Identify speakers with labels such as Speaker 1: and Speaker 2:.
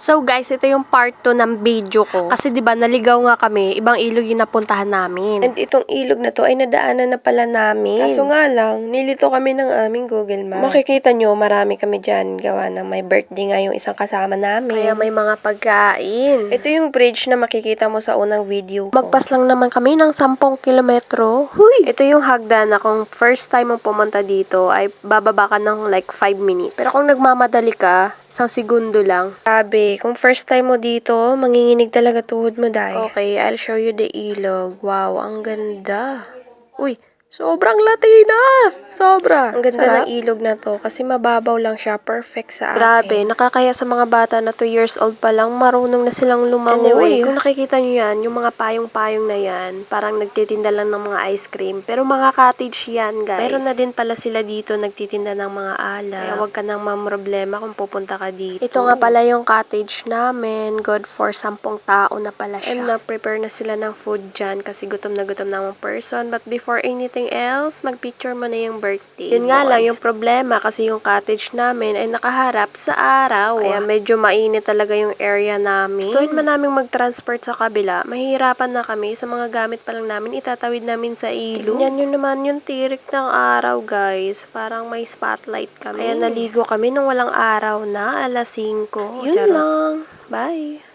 Speaker 1: So guys, ito yung part 2 ng video ko. Kasi 'di ba naligaw nga kami, ibang ilog yung napuntahan namin.
Speaker 2: And itong ilog na to ay nadaanan na pala namin. Kaso nga lang, nilito kami ng aming Google Maps. Makikita nyo, marami kami dyan gawa ng may birthday nga yung isang kasama namin.
Speaker 1: Kaya may mga pagkain.
Speaker 2: Ito yung bridge na makikita mo sa unang video ko.
Speaker 1: Magpas lang naman kami ng 10 kilometro. Huy! Ito yung hagdan na kung first time mo pumunta dito ay bababa ka ng like 5 minutes. Pero kung nagmamadali ka, isang segundo lang.
Speaker 2: Sabi, kung first time mo dito, manginginig talaga tuhod mo, Day.
Speaker 1: Okay, I'll show you the ilog. Wow, ang ganda. Uy, sobrang Latina! Sobra.
Speaker 2: Ang ganda
Speaker 1: Sarap.
Speaker 2: ng ilog na to kasi mababaw lang siya. Perfect sa
Speaker 1: Grabe,
Speaker 2: akin.
Speaker 1: nakakaya sa mga bata na 2 years old pa lang, marunong na silang lumangoy.
Speaker 2: Anyway,
Speaker 1: Kung nakikita nyo yan, yung mga payong-payong na yan, parang nagtitinda lang ng mga ice cream. Pero mga cottage yan, guys. Meron na din pala sila dito nagtitinda ng mga alak. Kaya wag ka nang mamroblema kung pupunta ka dito. Ito nga pala yung cottage namin. Good for 10 tao na pala siya. And na-prepare na sila ng food dyan kasi gutom na mga person. But before anything else, mag-picture mo na yung birthday. Yun nga lang yung problema kasi yung cottage namin ay nakaharap sa araw. Kaya medyo mainit talaga yung area namin. Gustuin man namin mag-transport sa kabila, mahihirapan na kami sa mga gamit pa lang namin, itatawid namin sa ilog. Tingnan nyo naman yung tirik ng araw, guys. Parang may spotlight kami. Kaya naligo kami nung walang araw na, alas 5. Yun lang. Bye!